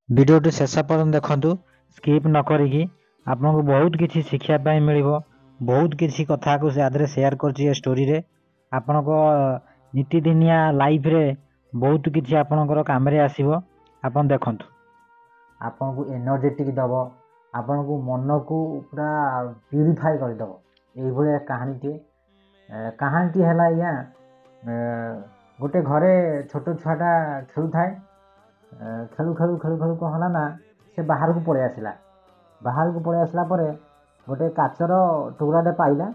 भिडियोटी शेष पर्यंत देखु स्किप न करिकी आपको बहुत किसी शिक्षापी मिल बहुत किसी कथा को सेयार कर स्टोरी रे आपण नीतिदिनिया लाइफ रे बहुत किसी आपणकर काम आसो आपन देखु आपन को एनर्जेटिक दब आपन को मन को पूरा प्यूरीफाई करदब ये कहानी है या गोटे घरे छोट छुआटा खेलु थाए खेलु खेलु खेलु खेलु कौन है ना से बाहर को पड़े आसला पर गोटे काचर टुकड़ाटे पाइला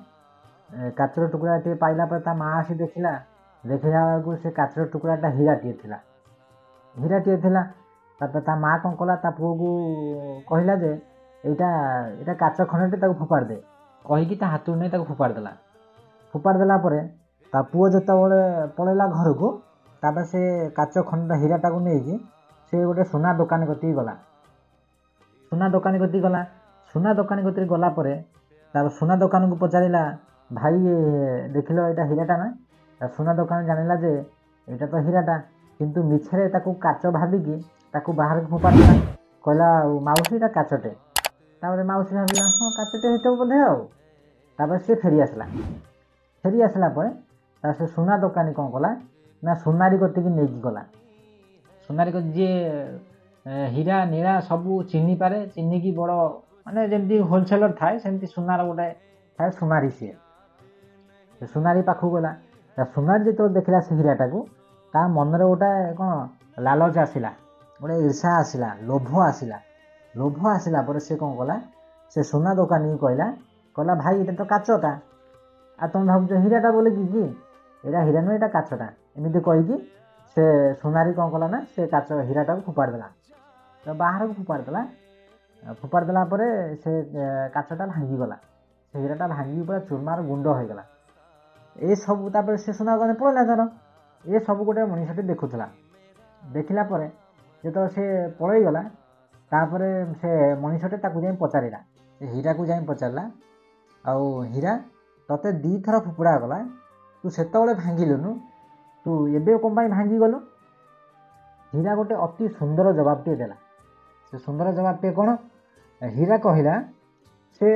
काचर टुकड़ाटे पाइला पर ता माँ आसी देखला बेलू से काचर टुकड़ाटा हीराटे थिला ता माँ कौन कला ता पुओ को कहला जे एटा काच खंडटे फोपाड़ दे कहीकि ता हाथ नहीं फोपाड़ देला ता पुओ जिते पलैला घर को तापर से काच खंड हीराटा को नहीं से गोटे सुना दुकान कति गला सुना दुकान कति गला सुना दुकान को पचारा भाई देख लो यहाँ हीराटा ना सुना दुकान जानिला जे यहाँ तो हीराटा किंतु मिछरे ताकू काच भाविकी ताकू बाहर को फोपाड़ देला कहला माउसी एटा काचटे तापर माउसी भाविला हाँ काचटे होतो बोधे तापर से फेरी आसला पर से सुना दुकानी कौन कला ना सुनारी कति नहीं गला सुनारी जी हीरा नीरा सबू चिन्ह पारे चिन्ह की बड़ माने जमती होलसेलर थाए सेमती सुनार गोटे थाए सुनारी सी सुनारी पाखु गला सुनारी जो देखला से हीराटा को ता मन रे गोटे कौन लालच आसला गोटे ईर्षा आसला लोभ आसला पर से कौन कला से सुना दुकानी कहला भाई ये तो काचटा आ तुम भाव हीराटा बोले कि एटा हीरा नुह एटा काचटा एमती कहीकि से सुनारी कौन कला ना से काच हीराटा को फोपाड़ देला तो बाहर को फोपाड़ देला पर से काचटा भांगी गला से हीराटा भांगी पूरा चूरमार गुंड हो गला ये सब तापर से सुना दुकान पड़ेगा तार ये सब गोटे मनीषटे देखुला देखला जो से पलई गला तापर से मनीषटे जाई पचारा हीरा को जाई पचारा आउ हीरा तते दी थर फोपड़ा गला तू सेतबे भांगिलुनु तू एबे कौन भांगी गलु हीरा गोटे अति सुंदर जवाबटे देला से सुंदर जवाबटे कौन हीरा कहला से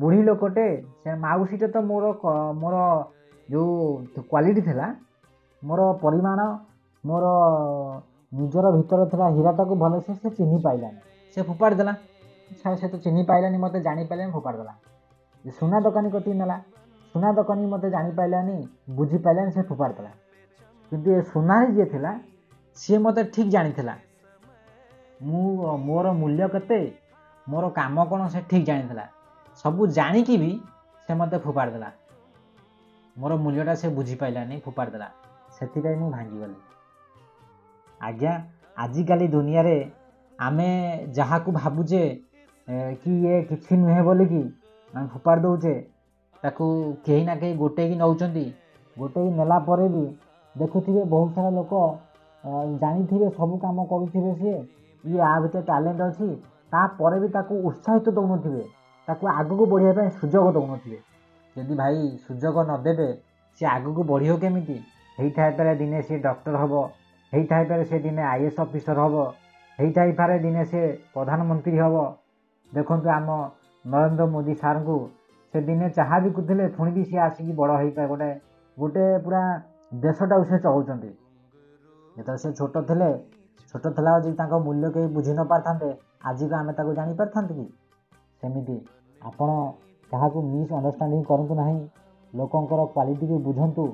बुढ़ी लोकटे से माउसीटे तो मोर मोर जो क्वालिटी थिला मोर परिमाण मोर निजर भीतर थिला हीराटा को भल से चिन्ह पाइलानी से फोपाड़ देला से तो चिन्ह पाइलानी मत जानी पाइलानी फोपाड़ देला सुना दुकानी कति नेला सुना दुकानी मत जानी पाइलानी बुझी पाइलानी से फोपाड़ देला किंतु ये सुनारी जी थिला सी मत ठीक जानी थिला मोर मूल्य केते मोर काम कौन से ठीक जानी थिला सबू जानिकी भी से मत फोपाड़ देला मोर मूल्यटा से बुझी पाइलानी फोपाड़ देला से मु भांगी गली आज्ञा आजिकाली दुनिया रे आमे जहाँ को भावुचे कि ये किसी नुहे बोली कि आम फोपाड़ दौचे ताकू कहीं ना कहीं गोटे की नौचंती गोटे की नेला परे भी देखुथिबे बहुत सारा लोक जानिथिबे सब काम करुथिबे सी ये आ भीतर टैलेंट अच्छी तापर भी ताकू उत्साहित दौनथिबे ताकू आगु को बढ़िया पे सुजोग दौनथिबे यदि भाई सुजोग नदेबे सी आगु को बढ़ियो केमिति हेई थाई पारे दिने से डॉक्टर हबो हेई थाई पारे से दिने आईएएस ऑफिसर हबो हेई थाई पारे दिने से प्रधानमंत्री हबो देखंतु आम नरेंद्र मोदी सार को से दिने चाहा भी कुथिले पुणी भी सी आसिकी बड़ हेई पाए गोटे गोटे पूरा देशटा से चलाउछंती जो से छोट थिला जी तांको मूल्य कहीं बुझी न पारथांते आज को आमे ताको जानी पारथांते कि सेमिति आपण काहाकू मिस अंडरस्टैंडिंग करंतु नाही लोकंकर क्वालिटी को बुझंतु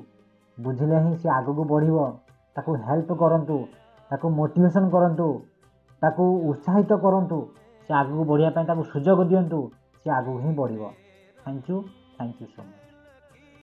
बुझिले ही से आगु को बढ़िबो ताको हेल्प करंतु ताको मोटिवेशन करंतु ताको उत्साहित करंतु से आगु को बढ़िया पय ताको सुजोग दियंतु से आगु ही बढ़िबो थैंक यू सो मच।